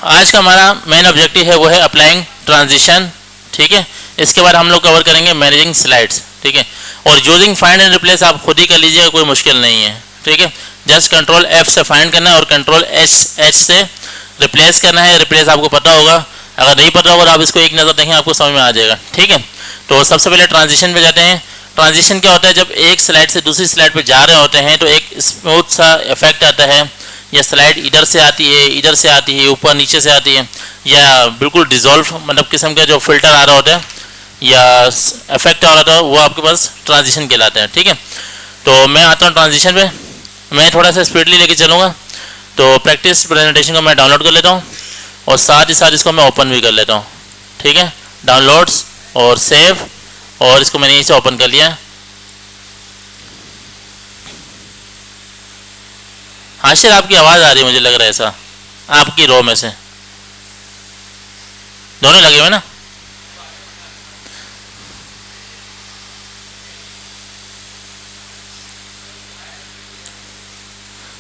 आज का हमारा मेन ऑब्जेक्टिव है वो है अप्लाइंग ट्रांजिशन, ठीक है। इसके बाद हम लोग कवर करेंगे मैनेजिंग स्लाइड्स, ठीक है। और यूजिंग फाइंड एंड रिप्लेस आप खुद ही कर लीजिएगा, कोई मुश्किल नहीं है, ठीक है। जस्ट कंट्रोल F से फाइंड करना है और कंट्रोल H से रिप्लेस करना है। रिप्लेस आपको पता होगा, अगर नहीं पता होगा तो आप इसको एक नज़र देखें, आपको समझ में आ जाएगा, ठीक है। तो सबसे पहले ट्रांजिशन पे जाते हैं। ट्रांजिशन क्या होता है, जब एक स्लाइड से दूसरी स्लाइड पे जा रहे होते हैं तो एक स्मूथ सा इफेक्ट आता है, या स्लाइड इधर से आती है, इधर से आती है, ऊपर नीचे से आती है, या बिल्कुल डिजोल्व मतलब किस्म का जो फिल्टर आ रहा होता है या इफेक्ट आ रहा था, वो आपके पास ट्रांजिशन कहलाता है, ठीक है। तो मैं आता हूँ ट्रांजिशन पे, मैं थोड़ा सा स्पीडली लेके चलूँगा। तो प्रैक्टिस प्रेजेंटेशन को मैं डाउनलोड कर लेता हूँ और साथ ही साथ इसको मैं ओपन भी कर लेता हूँ, ठीक है। डाउनलोड्स और सेव, और इसको मैंने इसे ओपन कर लिया। हाशिर आपकी आवाज़ आ रही है, मुझे लग रहा है ऐसा, आपकी रो में से दोनों लगे हुए ना।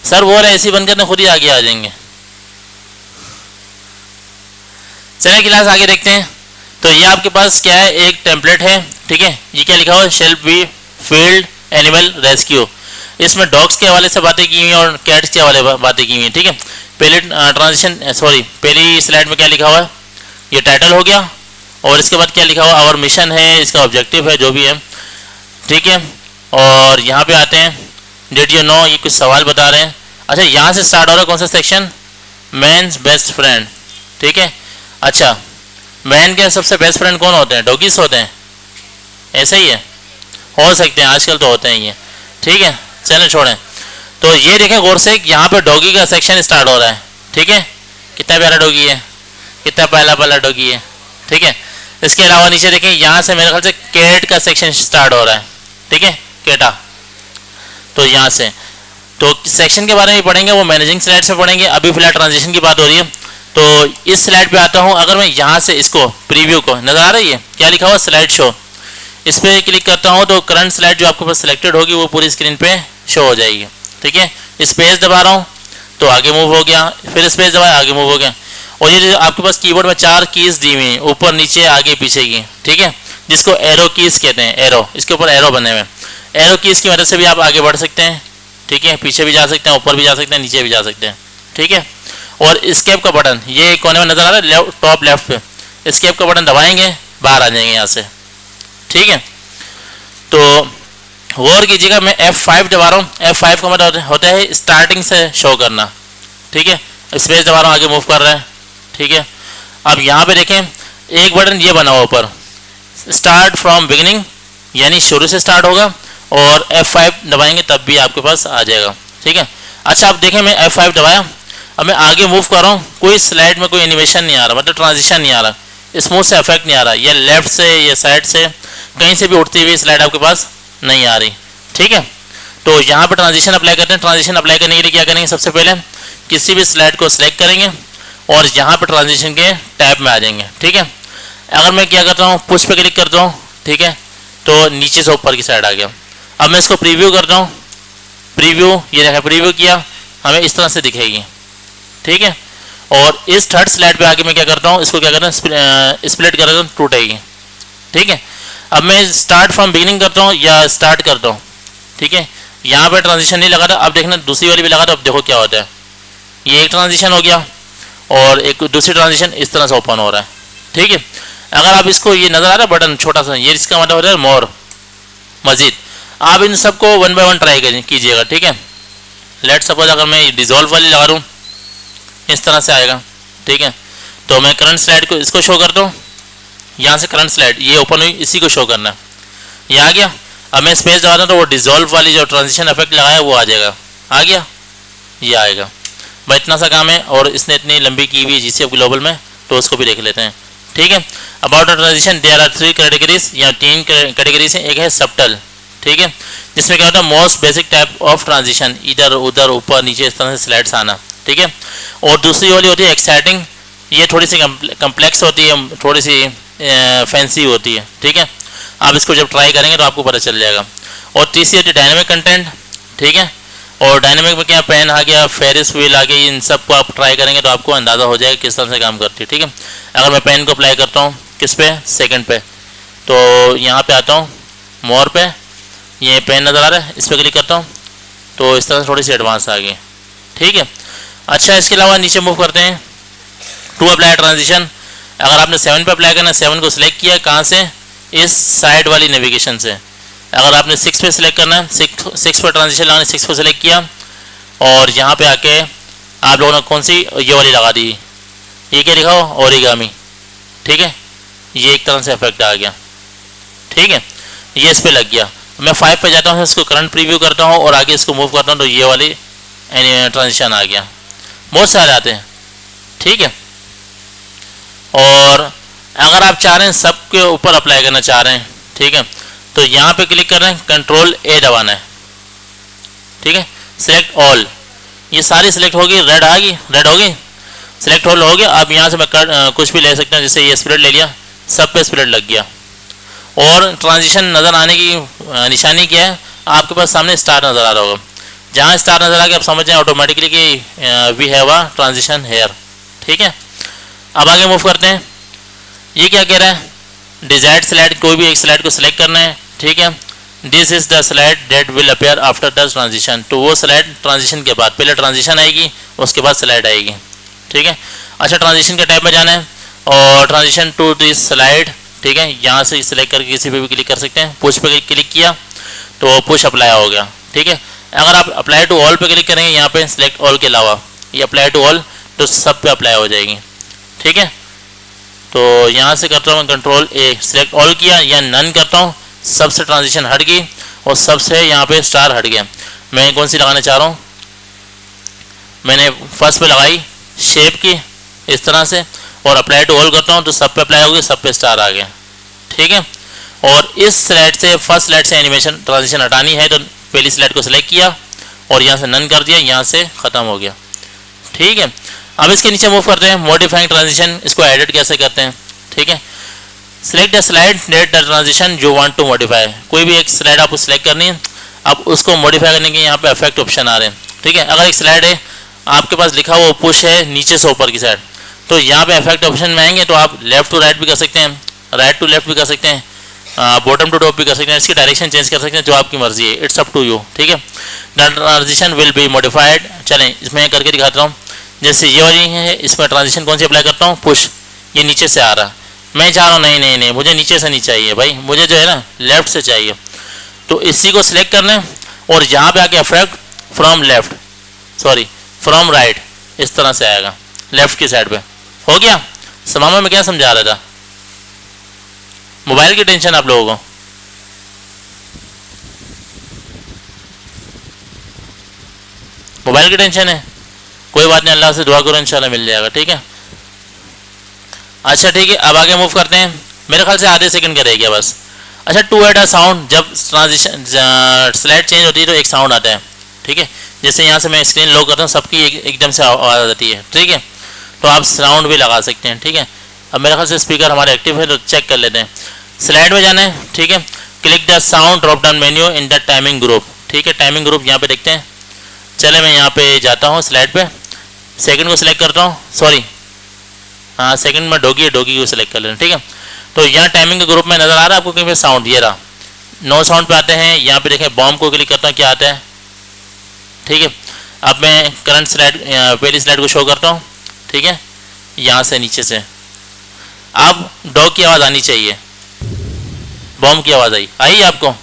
सर वो रहे ऐसी बनकर खुद ही आगे आ जाएंगे। चलिए क्लास आगे देखते हैं। तो ये आपके पास क्या है, एक टेम्पलेट है, ठीक है। ये क्या लिखा हुआ है, shall be field animal rescue. इसमें डॉग्स के हवाले से बातें की हुई हैं और कैट्स के हवाले बातें की हुई हैं, ठीक है। पहले ट्रांजिशन सॉरी पहली स्लाइड में क्या लिखा हुआ है, ये टाइटल हो गया, और इसके बाद क्या लिखा हुआ, आवर मिशन है, इसका ऑब्जेक्टिव है, जो भी है, ठीक है। और यहाँ पे आते हैं, डिड यू नो, ये कुछ सवाल बता रहे हैं। अच्छा, यहाँ से स्टार्ट हो रहा है कौन सा सेक्शन, मैन्स बेस्ट फ्रेंड, ठीक है। अच्छा, मैन के सबसे बेस्ट फ्रेंड कौन होते हैं, डॉगीज होते हैं, ऐसा ही है, हो सकते हैं, आजकल तो होते हैं ये, ठीक है। चलें छोड़ें। तो ये देखें गौर से, यहाँ पे डॉगी का सेक्शन स्टार्ट हो रहा है, ठीक है। कितना प्यारा डॉगी है, कितना पहला पहला डॉगी है, ठीक है। इसके अलावा नीचे देखें, यहाँ से मेरे ख्याल से कैट का सेक्शन स्टार्ट हो रहा है, ठीक है, कैटा। तो यहाँ से तो सेक्शन के बारे में पढ़ेंगे, वो मैनेजिंग स्लाइड से पढ़ेंगे। अभी फिलहाल ट्रांजिशन की बात हो रही है। तो इस स्लाइड पे आता हूँ, अगर मैं यहाँ से इसको प्रीव्यू को, नजर आ रही है क्या लिखा हुआ, स्लाइड शो, इस पर क्लिक करता हूँ तो करंट स्लाइड जो आपके पास सिलेक्टेड होगी वो पूरी स्क्रीन पे शो हो जाएगी, ठीक है। स्पेस दबा रहा हूँ तो आगे मूव हो गया, फिर स्पेस दबाया आगे मूव हो गया। और ये जो आपके पास कीबोर्ड में 4 कीज दी हुई हैं, ऊपर नीचे आगे पीछे की, ठीक है, जिसको एरो कीज कहते हैं, एरो, इसके ऊपर एरो बने हुए। एरो कीज की मदद से भी आप आगे बढ़ सकते हैं, ठीक है, पीछे भी जा सकते हैं, ऊपर भी जा सकते हैं, नीचे भी जा सकते हैं, ठीक है। और एस्केप का बटन ये कोने में नजर आ रहा है, टॉप लेफ्ट पे, एस्केप का बटन दबाएंगे, बाहर आ जाएंगे यहाँ से, ठीक है। तो गौर कीजिएगा, मैं F5 दबा रहा हूँ, F5 का मतलब होता है स्टार्टिंग से शो करना, ठीक है। स्पेस दबा रहा हूँ, आगे मूव कर रहा है, ठीक है। अब यहाँ पे देखें, एक बटन ये बना हुआ ऊपर, स्टार्ट फ्रॉम बिगिनिंग, यानी शुरू से स्टार्ट होगा, और F5 दबाएंगे तब भी आपके पास आ जाएगा, ठीक है। अच्छा, आप देखें, मैं F5 दबाया, अब मैं आगे मूव कर रहा हूँ, कोई स्लाइड में कोई एनिमेशन नहीं आ रहा, मतलब ट्रांजिशन नहीं आ रहा, स्मूथ से इफेक्ट नहीं आ रहा, ये लेफ्ट से या साइड से कहीं से भी उठती हुई स्लाइड आपके पास नहीं आ रही, ठीक है। तो यहाँ पर ट्रांजिशन अप्लाई करते हैं। ट्रांजिशन अप्लाई करने के लिए क्या करेंगे, सबसे पहले किसी भी स्लाइड को सिलेक्ट करेंगे और यहाँ पर ट्रांजिशन के टैब में आ जाएंगे, ठीक है। अगर मैं क्या करता हूँ, पुश पे क्लिक करता हूँ, ठीक है, तो नीचे से ऊपर की साइड आ गया। अब मैं इसको प्रीव्यू करता हूँ, प्रीव्यू, ये देखा प्रीव्यू किया, हमें इस तरह से दिखेगी, ठीक है। और इस थर्ड स्लाइड पे आके मैं क्या करता हूँ, इसको क्या करता हूँ, स्प्लिट करता हूँ, टूटेगी, ठीक है। अब मैं स्टार्ट फ्रॉम बिगिनिंग करता हूँ या स्टार्ट करता हूँ, ठीक है। यहाँ पे ट्रांजिशन नहीं लगा था, अब देखना दूसरी वाली भी लगा था, अब देखो क्या होता है, ये एक ट्रांजिशन हो गया और एक दूसरी ट्रांजिशन इस तरह से ओपन हो रहा है, ठीक है। अगर आप इसको, ये नजर आ रहा है बटन छोटा सा, ये इसका मतलब होता है मोर, मजीद। आप इन सबको 1 बाय 1 ट्राई कीजिएगा, ठीक है। लेट सपोज अगर मैं डिजोल्व वाली लगा दूँ, इस तरह से आएगा, ठीक है। तो मैं करंट स्लाइड को इसको शो करता हूँ, यहाँ से करंट स्लाइड ये ओपन हुई, इसी को शो करना है, ये आ गया। अब मैं स्पेस दबाता हूँ तो वो डिजोल्व वाली जो ट्रांजिशन इफेक्ट लगाया वो आ जाएगा, आ गया, ये आएगा। भाई इतना सा काम है, और इसने इतनी लंबी की हुई है GCF ग्लोबल में, तो उसको भी देख लेते हैं, ठीक है। About transition there are 3 categories, या 3 कैटेगरीज हैं। एक है सबटल, ठीक है, जिसमें क्या होता है, most basic type of transition, इधर उधर ऊपर नीचे इस तरह से स्लाइड्स आना, ठीक है। और दूसरी वाली होती है एक्साइटिंग, ये थोड़ी सी कम्प्लेक्स होती है, थोड़ी सी फैंसी होती है, ठीक है। आप इसको जब ट्राई करेंगे तो आपको पता चल जाएगा। और तीसरी होती है डायनेमिक कंटेंट, ठीक है। और डायनेमिक में क्या, पेन आ गया, फेरिस व्हील आ गया, इन सब को आप ट्राई करेंगे तो आपको अंदाज़ा हो जाएगा किस तरह से काम करती है। ठीक है, अगर मैं पेन को अप्लाई करता हूँ किस पे, सेकंड पे, तो यहाँ पे आता हूँ मोर पे, ये पेन नज़र आ रहा है, इस पर क्लिक करता हूँ तो इस तरह से थोड़ी सी एडवांस आ गई। ठीक है, अच्छा इसके अलावा नीचे मूव करते हैं टू अप्लाई ट्रांजिशन। अगर आपने 7 पे अप्लाई करना है, 7 को सिलेक्ट किया कहाँ से, इस साइड वाली नेविगेशन से। अगर आपने 6 पे सिलेक्ट करना है, 6 पर ट्रांजिशन लगाना, 6 को सिलेक्ट किया और यहाँ पे आके आप लोगों ने कौन सी, ये वाली लगा दी, ये क्या लिखा हो, ओरिगामी। ठीक है, ये एक तरह से इफेक्ट आ गया। ठीक है, ये इस पर लग गया। मैं 5 पे जाता हूँ, इसको करंट प्रीव्यू करता हूँ और आगे इसको मूव करता हूँ तो ये वाली ट्रांजिशन आ गया। बहुत सारे आते हैं। ठीक है, और अगर आप चाह रहे हैं सबके ऊपर अप्लाई करना चाह रहे हैं, ठीक है, तो यहाँ पे क्लिक कर रहे हैं, कंट्रोल ए दबाना है। ठीक है, सिलेक्ट ऑल, ये सारी सिलेक्ट होगी, रेड आ गई, रेड होगी, सिलेक्ट ऑल हो गया। अब यहाँ से मैं कुछ भी ले सकता हूँ, जैसे ये स्प्लिट ले लिया, सब पे स्प्लिट लग गया। और ट्रांजिशन नज़र आने की निशानी क्या है, आपके पास सामने स्टार नज़र आ रहा होगा, जहाँ स्टार नज़र आ गया आप समझ जाए ऑटोमेटिकली कि we have a transition here. ठीक है, अब आगे मूव करते हैं। ये क्या कह रहा है, डिजायर्ड स्लाइड, कोई भी एक स्लाइड को सिलेक्ट करना है। ठीक है, this is the slide that will appear after the transition, तो वो स्लाइड ट्रांजिशन के बाद, पहले ट्रांजिशन आएगी उसके बाद स्लाइड आएगी। ठीक है, अच्छा ट्रांजिशन के टाइप में जाना है और ट्रांजिशन टू दिस स्लाइड। ठीक है, यहाँ से सिलेक्ट करके किसी पे भी क्लिक कर सकते हैं, पुश पे क्लिक किया तो पुश अप्लाई हो गया। ठीक है, अगर आप अप्लाई टू ऑल पे क्लिक करेंगे, यहाँ पे सिलेक्ट ऑल के अलावा ये अप्लाई टू ऑल, तो सब पे अप्लाई हो जाएगी। ठीक है, तो यहाँ से करता हूँ मैं कंट्रोल ए, सिलेक्ट ऑल किया या नन करता हूँ, सबसे ट्रांजिशन हट गई और सबसे यहाँ पे स्टार हट गया। मैं कौन सी लगाना चाह रहा हूँ, मैंने फर्स्ट पे लगाई शेप की इस तरह से और अप्लाई टू ऑल करता हूँ तो सब पे अप्लाई हो गई, सब पे स्टार आ गया। ठीक है, और इस स्लाइड से, फर्स्ट स्लाइड से एनिमेशन ट्रांजिशन हटानी है तो पहली स्लाइड को सिलेक्ट किया और यहाँ से नन कर दिया, यहाँ से ख़त्म हो गया। ठीक है, अब इसके नीचे मूव करते हैं, मॉडिफाइंग ट्रांजिशन, इसको एडिट कैसे करते हैं। ठीक है, select the slide that the transition you want to modify, कोई भी एक स्लाइड आपको सिलेक्ट करनी है, अब उसको मॉडिफाई करने के यहाँ पे इफेक्ट ऑप्शन आ रहे हैं। ठीक है, अगर एक स्लाइड है आपके पास लिखा हुआ पुश है नीचे से ऊपर की साइड, तो यहाँ पे इफेक्ट ऑप्शन में आएंगे तो आप लेफ्ट टू राइट भी कर सकते हैं, राइट टू लेफ्ट भी कर सकते हैं, बॉटम टू टॉप भी कर सकते हैं, इसकी डायरेक्शन चेंज कर सकते हैं, जो आपकी मर्जी है, इट्स अप टू यू। ठीक है, the transition will be modified, चलें इसमें करके दिखाता हूँ। जैसे ये वाली है, इसमें ट्रांजिशन कौन सी अप्लाई करता हूँ, पुश, ये नीचे से आ रहा है, मैं चाह रहा हूँ नहीं नहीं नहीं मुझे नीचे से नहीं चाहिए भाई, मुझे जो है ना लेफ्ट से चाहिए, तो इसी को सिलेक्ट करना है और यहाँ पे आके effect from left, sorry from right, इस तरह से आएगा लेफ्ट की साइड पे। हो गया, समामा में क्या समझा रहा था, मोबाइल की टेंशन आप लोगों को, मोबाइल की टेंशन है, कोई बात नहीं, अल्लाह से दुआ करो इंशाल्लाह मिल जाएगा। ठीक है, अच्छा ठीक है, अब आगे मूव करते हैं, मेरे ख्याल से आधे सेकंड का रह गया बस। अच्छा, टू एड अ साउंड, जब ट्रांजिशन स्लाइड चेंज होती है तो एक साउंड आता है। ठीक है, जैसे यहाँ से मैं स्क्रीन लॉक करता हूँ, सबकी एकदम से आवाज़ आती है। ठीक है, तो आप साउंड भी लगा सकते हैं। ठीक है, अब मेरे ख्याल से स्पीकर हमारे एक्टिव है तो चेक कर लेते हैं। स्लाइड में जाना है, ठीक है, click the sound drop down menu in the timing group. ठीक है, टाइमिंग ग्रुप यहाँ पे देखते हैं, चले मैं यहाँ पे जाता हूँ स्लाइड पे, सेकंड को सिलेक्ट करता हूँ, सॉरी हाँ सेकंड में डॉगी को सिलेक्ट कर लेना। ठीक है, तो यहाँ टाइमिंग के ग्रुप में नज़र आ रहा है आपको कहीं पे साउंड, ये रहा, नो साउंड पे आते हैं, यहाँ पे देखें बॉम्ब को क्लिक करता हूँ क्या आता है। ठीक है, अब मैं करंट स्लाइड पहली स्लाइड को शो करता हूँ। ठीक है, यहाँ से नीचे से अब डॉग की आवाज़ आनी चाहिए, बॉम्ब की आवाज़ आई आपको,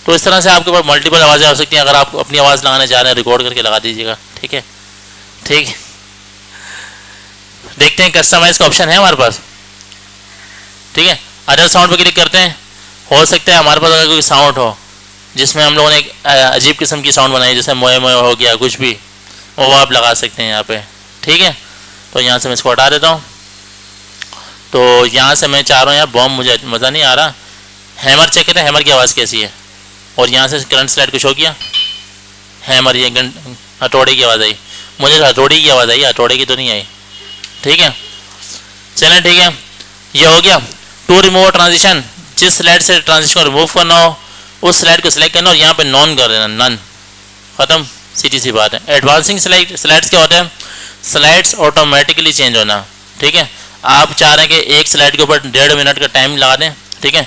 तो इस तरह से आपके पास मल्टीपल आवाज़ें हो सकती हैं। अगर आप अपनी आवाज़ लगाना चाह रहे हैं रिकॉर्ड करके लगा दीजिएगा। ठीक है, ठीक है, देखते हैं कस्टमाइज का ऑप्शन है हमारे पास। ठीक है, अदर साउंड पे क्लिक करते हैं, हो सकता है हमारे पास अगर कोई साउंड हो जिसमें हम लोगों ने एक अजीब किस्म की साउंड बनाई, जैसे मोए मोए हो गया कुछ भी, वो आप लगा सकते हैं यहाँ पे। ठीक है, तो यहाँ से मैं इसको हटा देता हूँ, तो यहाँ से मैं चाह रहा हूँ यार बॉम्ब, मुझे मज़ा नहीं आ रहा, हैमर चेक करते हैं हैमर की आवाज़ कैसी है, और यहाँ से करंट स्लाइड को शो किया, हैमर ये हथौड़े की आवाज़ आई, मुझे हथौड़ी की आवाज़ आई, हथौड़े की तो नहीं आई। ठीक है, चलें ठीक है, ये हो गया। टू रिमूव ट्रांजिशन, जिस स्लाइड से ट्रांजिशन को रिमूव करना हो उस स्लाइड को सिलेक्ट करना और यहाँ पे नॉन कर देना, नन, ख़त्म। सीधी सी बात है। एडवांसिंग स्लाइड्स क्या होता है? स्लाइड्स ऑटोमेटिकली चेंज होना, ठीक है। आप चाह रहे हैं कि एक स्लाइड के ऊपर 1.5 मिनट का टाइम लगा दें, ठीक है,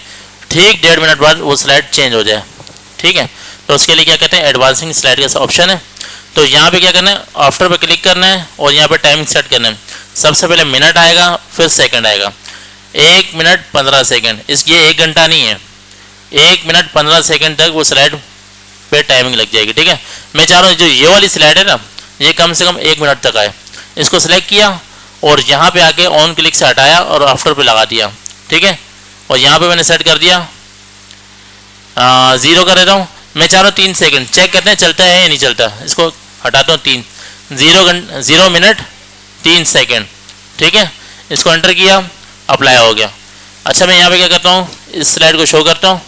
ठीक 1.5 मिनट बाद वो स्लाइड चेंज हो जाए, ठीक है। तो उसके लिए क्या कहते हैं? एडवांसिंग स्लाइड का ऑप्शन है। तो यहाँ पे क्या करना है? आफ्टर पे क्लिक करना है और यहाँ पे टाइम सेट करना है। सबसे पहले मिनट आएगा, फिर सेकंड आएगा। 1 मिनट 15 सेकंड, ये 1 घंटा नहीं है, 1 मिनट 15 सेकंड तक वो स्लाइड पे टाइमिंग लग जाएगी, ठीक है। मैं चाह रहा हूँ जो ये वाली स्लाइड है ना, ये कम से कम 1 मिनट तक आए। इसको सिलेक्ट किया और यहाँ पे आके ऑन क्लिक से हटाया और आफ्टर पे लगा दिया, ठीक है। और यहाँ पे मैंने सेट कर दिया 0 कर देता हूँ। मैं चाह रहा हूँ 3 सेकंड, चेक करते हैं चलता है या नहीं चलता। इसको हटाता हूँ 0 मिनट 3 सेकंड, ठीक है। इसको एंटर किया, अप्लाई हो गया। अच्छा मैं यहाँ पे क्या करता हूँ? इस स्लाइड को शो करता हूँ,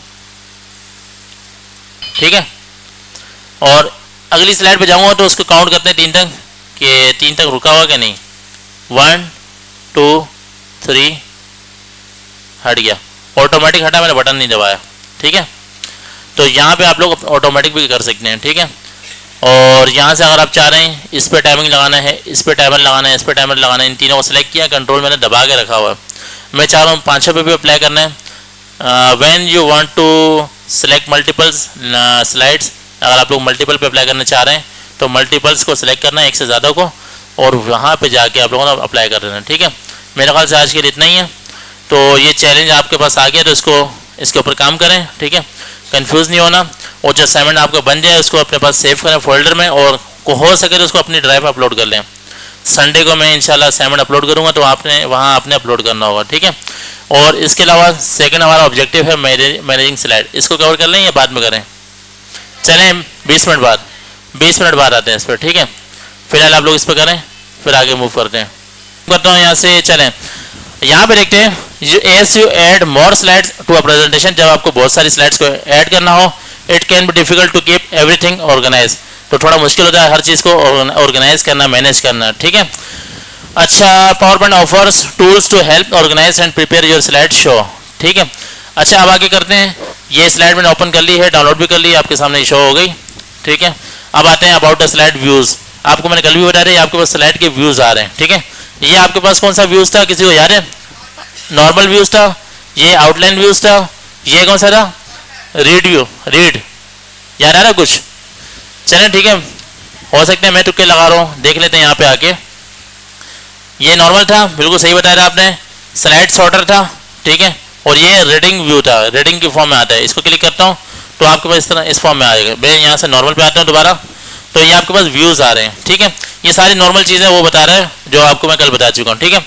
ठीक है। और अगली स्लाइड पे जाऊँगा तो उसको काउंट करते हैं 3 तक, कि 3 तक रुका हुआ क्या नहीं। 1 2 3 हट गया, ऑटोमेटिक हटा, मैंने बटन नहीं दबाया, ठीक है। तो यहाँ पे आप लोग ऑटोमेटिक भी कर सकते हैं, ठीक है। और यहाँ से अगर आप चाह रहे हैं इस पे टाइमिंग लगाना है, इस पे टाइमर लगाना है, इस पे टाइमर लगाना है, इन तीनों को सिलेक्ट किया, कंट्रोल मैंने दबा के रखा हुआ है। मैं चाह रहा हूँ 5 पे भी अप्लाई करना है। When you want to select multiples slides, अगर आप लोग मल्टीपल पे अप्लाई करना चाह रहे हैं तो मल्टीपल्स को सिलेक्ट करना है, एक से ज़्यादा को, और वहाँ पे जाके आप लोगों ने अप्लाई कर देना है, ठीक है। मेरे ख्याल से आज के लिए इतना ही है। तो ये चैलेंज आपके पास आ गया, तो इसके ऊपर काम करें, ठीक है, कंफ्यूज नहीं होना। और जो असाइनमेंट आपको बन जाए उसको अपने पास सेव करें फोल्डर में, और हो सके तो उसको अपनी ड्राइव अपलोड कर लें। संडे को मैं इंशाल्लाह असाइनमेंट अपलोड करूँगा, तो आपने अपलोड करना होगा, ठीक है। और इसके अलावा सेकंड हमारा ऑब्जेक्टिव है मैनेजिंग स्लाइड, इसको कवर कर लें या बाद में करें? चलें 20 मिनट बाद आते हैं इस पर, ठीक है। फिलहाल आप लोग इस पर करें, फिर आगे मूव करते हैं। करता हूँ यहाँ से, चलें यहाँ पे देखते हैं। As you add more slides to a presentation, जब आपको बहुत सारी स्लाइड्स को ऐड करना हो, it can be difficult to keep everything organize, तो थोड़ा मुश्किल होता है हर चीज़ को ऑर्गेनाइज करना, मैनेज करना, ठीक है। अच्छा, PowerPoint offers tools to help organize and prepare your slide show, ठीक है। अच्छा अब आगे करते हैं। ये स्लाइड मैंने ओपन कर ली है, डाउनलोड भी कर ली, आपके सामने शो हो गई, ठीक है। अब आते हैं अबाउट द स्लाइड व्यूज़। आपको मैंने कल भी बताया था, आपके पास स्लाइड के व्यूज़ आ रहे हैं, ठीक है। ये आपके पास कौन सा व्यूज़ था, किसी को याद है? नॉर्मल व्यूज़ था, ये आउटलाइन व्यूज़ था, ये कौन सा था? रीड व्यू, रीड, याद आ रहा कुछ? चलें ठीक है, हो सकता है मैं तुक्के लगा रहा हूँ, देख लेते हैं यहाँ पे आके। ये नॉर्मल था, बिल्कुल सही बताया था आपने। स्लाइड सॉर्टर था, ठीक है। और ये रीडिंग व्यू था, रीडिंग की फॉर्म में आता है। इसको क्लिक करता हूँ तो आपके पास इस तरह इस फॉर्म में आएगा। मैं यहाँ से नॉर्मल पे आता हूँ दोबारा, तो ये आपके पास व्यूज़ आ रहे हैं, ठीक है। ये सारी नॉर्मल चीज़ें वो बता रहा है जो आपको मैं कल बता चुका हूँ, ठीक है।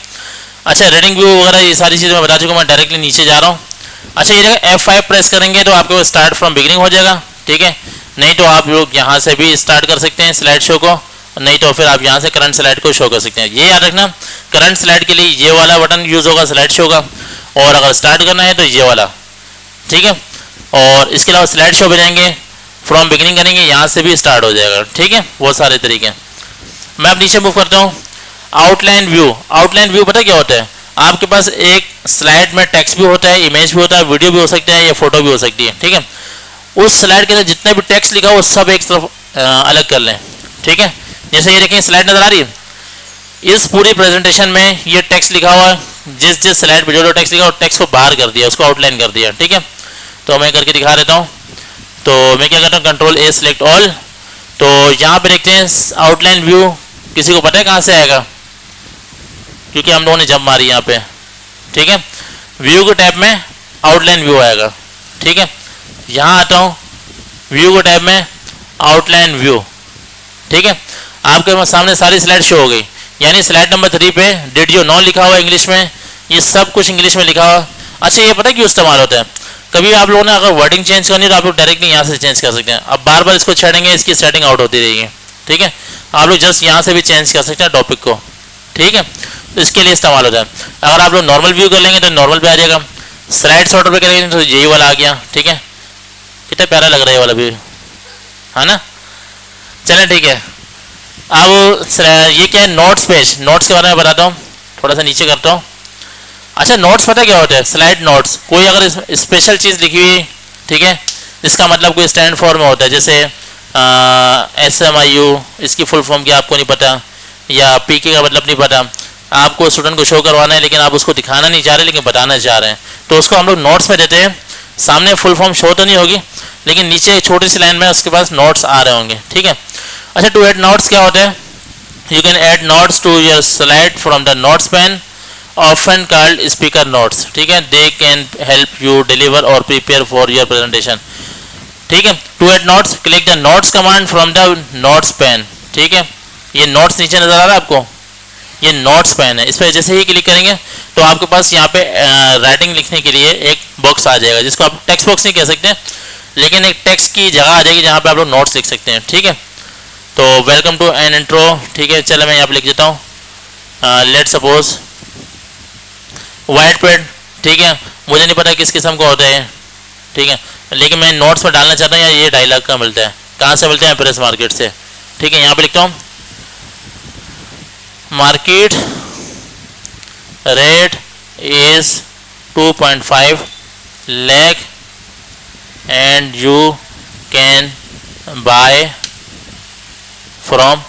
अच्छा, रीडिंग व्यू वगैरह ये सारी चीज़ें मैं बता चुका हूँ। मैं डायरेक्टली नीचे जा रहा हूँ। अच्छा, ये जगह F5 प्रेस करेंगे तो आपके पास स्टार्ट फ्रॉम बिगिनिंग हो जाएगा, ठीक है। नहीं तो आप लोग यहाँ से भी स्टार्ट कर सकते हैं स्लाइड शो को, नहीं तो फिर आप यहाँ से करंट स्लाइड को शो कर सकते हैं। ये याद रखना, करंट स्लाइड के लिए ये वाला बटन यूज़ होगा स्लाइड शो का, और अगर स्टार्ट करना है तो ये वाला, ठीक है। और इसके अलावा स्लाइड शो पे जाएंगे, फ्रॉम बिगिनिंग करेंगे, यहाँ से भी स्टार्ट हो जाएगा, ठीक है। वो सारे तरीके। मैं अब नीचे मूव करता हूँ। आउटलाइन व्यू, आउटलाइन व्यू पता क्या होता है? आपके पास एक स्लाइड में टेक्स्ट भी होता है, इमेज भी होता है, वीडियो भी हो सकता है, या फोटो भी हो सकती है, ठीक है। उस स्लाइड के अंदर जितने भी टेक्स्ट लिखा हो सब एक तरफ अलग कर लें, ठीक है। जैसे ये देखें, स्लाइड नजर आ रही है, इस पूरी प्रेजेंटेशन में ये टेक्स्ट लिखा हुआ है, जिस स्लाइड पर जो टेक्स्ट लिखा हो टेक्स्ट को बाहर कर दिया, उसको आउटलाइन कर दिया, ठीक है। तो मैं करके दिखा देता हूँ। तो मैं क्या करता हूँ, कंट्रोल A सिलेक्ट ऑल। तो यहाँ पे देखते हैं आउटलाइन व्यू, किसी को पता है कहाँ से आएगा? क्योंकि हम लोगों ने जंप मारी यहाँ पे, ठीक है। व्यू के टैब में आउटलाइन व्यू आएगा, ठीक है। यहाँ आता हूँ, व्यू के टैब में आउटलाइन व्यू, ठीक है। आपके सामने सारी स्लाइड शो हो गई, यानी स्लाइड नंबर 3 पे डिड यू नो लिखा हुआ इंग्लिश में, ये सब कुछ इंग्लिश में लिखा हुआ। अच्छा, ये पता है क्यों इस्तेमाल होता है? कभी आप लोगों ने अगर वर्डिंग चेंज करनी है तो आप लोग डायरेक्टली यहाँ से चेंज कर सकते हैं। अब बार बार इसको छेड़ेंगे, इसकी सेटिंग आउट होती रहेगी, ठीक है। आप लोग जस्ट यहाँ से भी चेंज कर सकते हैं टॉपिक को, ठीक है। तो इसके लिए इस्तेमाल होता है। अगर आप लोग नॉर्मल व्यू कर लेंगे तो नॉर्मल पे आ जाएगा, स्लाइड सॉर्टर पे करेंगे तो यही वाला आ गया, ठीक है। कितना प्यारा लग रहा है ये वाला व्यू, है ना। चलें ठीक है। अब ये क्या है, नोट्स पेज, नोट्स के बारे में बताता हूँ, थोड़ा सा नीचे करता हूँ। अच्छा, नोट्स पता क्या होता है? स्लाइड नोट्स, कोई अगर स्पेशल चीज़ लिखी हुई, ठीक है, इसका मतलब कोई स्टैंड फॉर में होता है, जैसे SMIU इसकी फुल फॉर्म क्या आपको नहीं पता, या PK का मतलब नहीं पता, आपको स्टूडेंट को शो करवाना है लेकिन आप उसको दिखाना नहीं चाह रहे लेकिन बताना चाह रहे हैं, तो उसको हम लोग नोट्स में देते हैं। सामने फुल फॉर्म शो तो नहीं होगी लेकिन नीचे एक छोटी सी लाइन में उसके पास नोट्स आ रहे होंगे, ठीक है। अच्छा, टू ऐड नोट्स क्या होते हैं? You can add notes to your slide from the notes pane, often called speaker notes, ठीक है। They can help you deliver और प्रिपेयर फॉर योर प्रेजेंटेशन, ठीक है। To add notes, click the notes command from the notes pane, ठीक है। ये notes नीचे नजर आ रहा है आपको, ये नोट्स पेन है, इस पर जैसे ही क्लिक करेंगे तो आपके पास यहाँ पे राइटिंग लिखने के लिए एक बॉक्स आ जाएगा, जिसको आप टेक्स्ट बॉक्स नहीं कह सकते लेकिन एक टेक्स्ट की जगह आ जाएगी जहाँ पे आप लोग नोट्स लिख सकते हैं, ठीक है। तो वेलकम टू एन इंट्रो, ठीक है। चलो मैं यहाँ पे लिख देता हूँ, लेट सपोज वाइट पेड, ठीक है। मुझे नहीं पता किस किस्म का होता है, ठीक है, लेकिन मैं नोट्स में डालना चाहता हूँ। यार ये डायलॉग का मिलता है, कहाँ से मिलता है? एम्प्रेस मार्केट से, ठीक है। यहाँ पे लिखता हूँ market rate is 2.5 lakh and you can buy from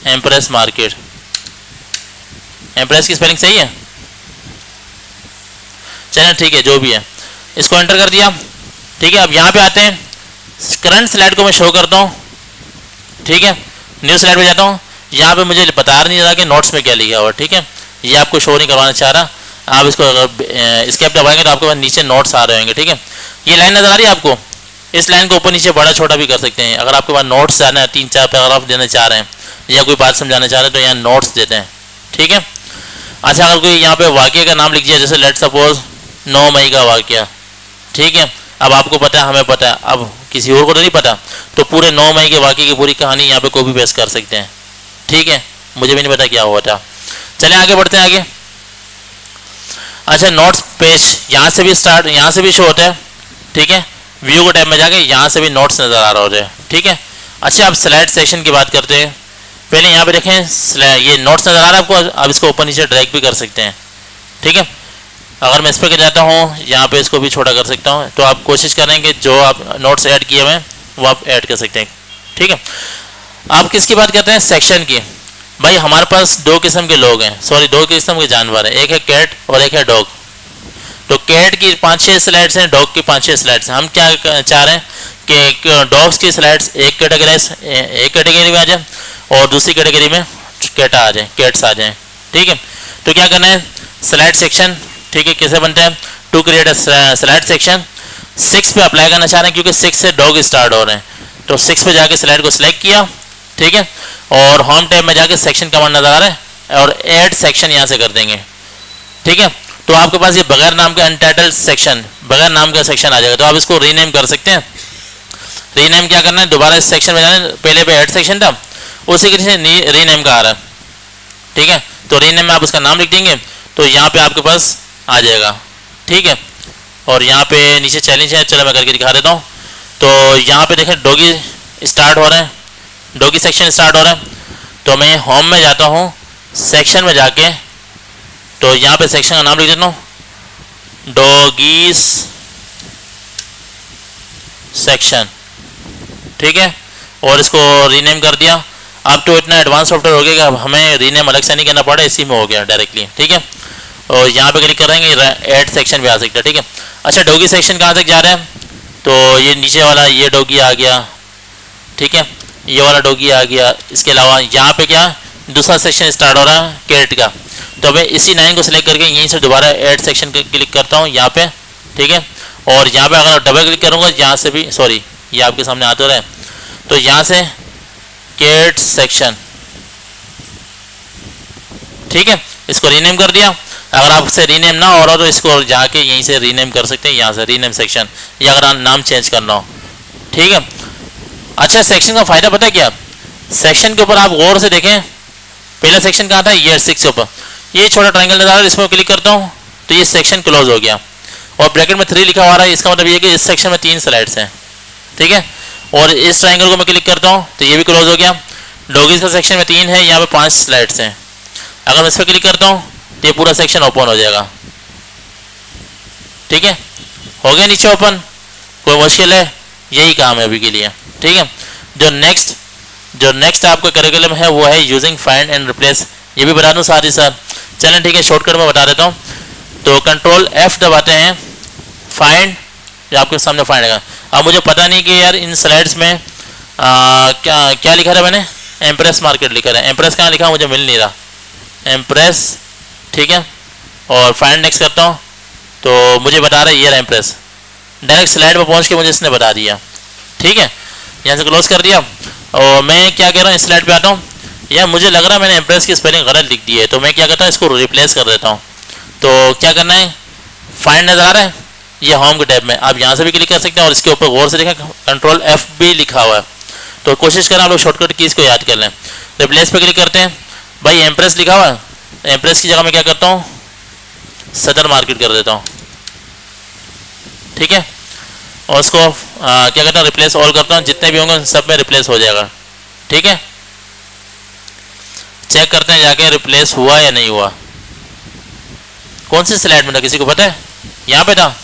empress market. Empress की स्पेलिंग सही है? चलिए ठीक है, जो भी है, इसको एंटर कर दिया, ठीक है। अब यहाँ पे आते हैं, करंट स्लाइड को मैं शो करता हूँ, ठीक है। न्यू स्लाइड पे जाता हूँ, यहाँ पे मुझे बता नहीं रहा कि नोट्स में क्या लिखा हुआ, ठीक है। ये आपको शो नहीं करवाना चाह रहा, आप इसको अगर एस्केप दबाएंगे तो आपके पास नीचे नोट्स आ रहे होंगे, ठीक है। ये लाइन नजर आ रही है आपको, इस लाइन को ऊपर नीचे बड़ा छोटा भी कर सकते हैं। अगर आपके पास नोट्स जाना है, 3-4 पैराग्राफ देना चाह रहे हैं या कोई बात समझाना चाह रहे हैं तो यहाँ नोट्स देते हैं, ठीक है। अच्छा, अगर कोई यहाँ पे वाक्य का नाम लिख दिया, जैसे लेट सपोज 9 मई का वाक्य, ठीक है। अब आपको पता है, हमें पता है, अब किसी और को तो नहीं पता, तो पूरे 9 मई के वाक्य की पूरी कहानी यहाँ पे कॉपी पेस्ट कर सकते हैं, ठीक है। मुझे भी नहीं पता क्या हुआ था। चलिए आगे बढ़ते हैं आगे। अच्छा, नोट्स पेज यहाँ से भी स्टार्ट, यहाँ से भी शो होता है, ठीक है। व्यू को टैब में जाके यहाँ से भी नोट्स नज़र आ रहा होता है, ठीक है। अच्छा, अब स्लाइड सेक्शन की बात करते हैं। पहले यहाँ पे देखें, ये नोट्स नज़र आ रहा है आपको, अब इसको ऊपर नीचे ड्रैग भी कर सकते हैं, ठीक है। अगर मैं इस पर जाता हूँ, यहाँ पे इसको भी छोटा कर सकता हूँ, तो आप कोशिश करें कि जो आप नोट्स ऐड किए हुए हैं वो आप ऐड कर सकते हैं, ठीक है। आप किसकी बात करते हैं? सेक्शन की। भाई हमारे पास 2 किस्म के लोग हैं, सॉरी 2 किस्म के जानवर हैं, एक है कैट और एक है डॉग। तो कैट की 5-6 स्लाइड्स हैं, डॉग की 5-6 स्लाइड्स हैं। हम क्या चाह रहे हैं कि डॉग्स की स्लाइड्स एक कैटेगरी में आ जाए और दूसरी कैटेगरी में कैट्स आ जाएं, ठीक है। तो क्या करना है? स्लाइड सेक्शन, ठीक है। कैसे बनता है? To create a slide section, 6 पे अप्लाई करना चाह रहे हैं क्योंकि 6 से डॉग स्टार्ट हो रहे हैं, तो 6 पे जाके स्लाइड को सिलेक्ट किया, ठीक है। और होम टैब में जाके सेक्शन कमांड नजर आ रहा है और ऐड सेक्शन यहाँ से कर देंगे, ठीक है। तो आपके पास ये बगैर नाम का अनटाइटल्ड सेक्शन, बगैर नाम का सेक्शन आ जाएगा। तो आप इसको रीनेम कर सकते हैं। रीनेम क्या करना है? दोबारा इस सेक्शन में जाना है, पहले पे ऐड सेक्शन था, उसी के नीचे रीनेम का आ रहा है, ठीक है। तो रीनेम में आप उसका नाम लिख देंगे तो यहाँ पे आपके पास आ जाएगा, ठीक है। और यहाँ पे नीचे चैलेंज है, चलो मैं करके दिखा देता हूँ। तो यहाँ पे देखें डॉगी स्टार्ट हो रहे हैं, डॉगी सेक्शन स्टार्ट हो रहा है। तो मैं होम में जाता हूँ, सेक्शन में जाके तो यहाँ पे सेक्शन का नाम लिख देता हूँ डॉगीज सेक्शन, ठीक है। और इसको रीनेम कर दिया। अब तो इतना एडवांस सॉफ्टवेयर हो गया कि अब हमें रीनेम अलग से नहीं करना पड़ा, इसी में हो गया डायरेक्टली, ठीक है। और यहाँ पे क्लिक करेंगे, ऐड सेक्शन भी आ सकता है, ठीक है। अच्छा, डॉगी सेक्शन कहाँ तक जा रहा है? तो ये नीचे वाला ये डॉगी आ गया, ठीक है, ये वाला डॉगी आ गया। इसके अलावा यहाँ पे क्या दूसरा सेक्शन स्टार्ट हो रहा है कैट का। तो मैं इसी 9 को सिलेक्ट करके यहीं से दोबारा ऐड सेक्शन पर क्लिक करता हूँ यहाँ पे, ठीक है। और यहाँ पे अगर डबल क्लिक करूँगा यहाँ से भी, सॉरी ये आपके सामने आते रहे, तो यहाँ से कैट सेक्शन, ठीक है। इसको रीनेम कर दिया। अगर आपसे रीनेम ना हो रहा तो इसको जाके यहीं से रीनेम कर सकते हैं, यहाँ से रीनेम सेक्शन, या अगर नाम चेंज करना हो, ठीक है। अच्छा, सेक्शन का फ़ायदा पता है क्या? सेक्शन के ऊपर आप गौर से देखें, पहला सेक्शन कहाँ था? ईयर 6 के ऊपर ये छोटा ट्रायंगल नजर आ रहा है, इसमें क्लिक करता हूँ तो ये सेक्शन क्लोज हो गया और ब्रैकेट में 3 लिखा हुआ रहा है। इसका मतलब ये है कि इस सेक्शन में 3 स्लाइड्स हैं, ठीक है। और इस ट्रायंगल को मैं क्लिक करता हूँ तो ये भी क्लोज हो गया। डॉगीज का सेक्शन में 3 है, यहाँ पे 5 स्लाइड्स हैं। अगर मैं इस पर क्लिक करता हूँ तो ये पूरा सेक्शन ओपन हो जाएगा, ठीक है। हो गया नीचे ओपन, कोई मुश्किल है? यही काम है अभी के लिए, ठीक है। जो नेक्स्ट आपका करिकुलम है वो है यूजिंग फाइंड एंड रिप्लेस, ये भी बता दूं साथ ही साथ। चलें ठीक है, शॉर्टकट में बता देता हूँ। तो कंट्रोल F दबाते हैं, फाइंड, ये आपके सामने फाइंड है। अब मुझे पता नहीं कि यार इन स्लाइड्स में क्या लिखा था मैंने, एम्प्रेस मार्केट लिखा है, एम्प्रेस कहाँ लिखा मुझे मिल नहीं रहा, एम्प्रेस, ठीक है। और फाइंड नेक्स्ट करता हूँ तो मुझे बता रहा है ये एम्प्रेस, डायरेक्ट स्लाइड पर पहुँच के मुझे इसने बता दिया, ठीक है। यहाँ से क्लोज कर दिया और मैं क्या कह रहा हूँ, इस स्लाइड पे आता हूँ। यार मुझे लग रहा है मैंने एम्प्रेस की स्पेलिंग गलत लिख दी है, तो मैं क्या करता हूँ, इसको रिप्लेस कर देता हूँ। तो क्या करना है, फाइंड नजर आ रहा है, ये होम के टैब में आप यहाँ से भी क्लिक कर सकते हैं और इसके ऊपर गौर से देखें कंट्रोल F भी लिखा हुआ है। तो कोशिश करें आप लोग शॉर्टकट कीज को याद कर लें। रिप्लेस पे क्लिक करते हैं, भाई एम्प्रेस लिखा हुआ है, एम्प्रेस की जगह मैं क्या करता हूँ, सदर मार्केट कर देता हूँ, ठीक है। और उसको क्या करता हूँ, रिप्लेस ऑल करता हूँ, जितने भी होंगे उन सब में रिप्लेस हो जाएगा, ठीक है। चेक करते हैं जाके रिप्लेस हुआ या नहीं हुआ। कौन सी स्लाइड में था, किसी को पता है, यहाँ पे था,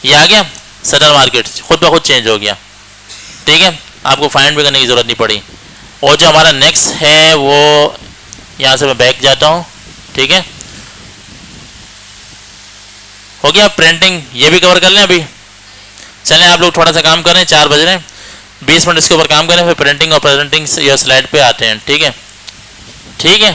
ये आ गया सदर मार्केट, खुद ब खुद चेंज हो गया, ठीक है। आपको फाइंड भी करने की जरूरत नहीं पड़ी। और जो हमारा नेक्स्ट है वो, यहाँ से मैं बैक जाता हूँ, ठीक है, हो गया प्रिंटिंग, ये भी कवर कर लें अभी। चलें आप लोग थोड़ा सा काम करें, 4 बज रहे हैं, 20 मिनट इसके ऊपर काम करें, फिर प्रिंटिंग और प्रेजेंटिंग ये स्लाइड पे आते हैं, ठीक है, ठीक है।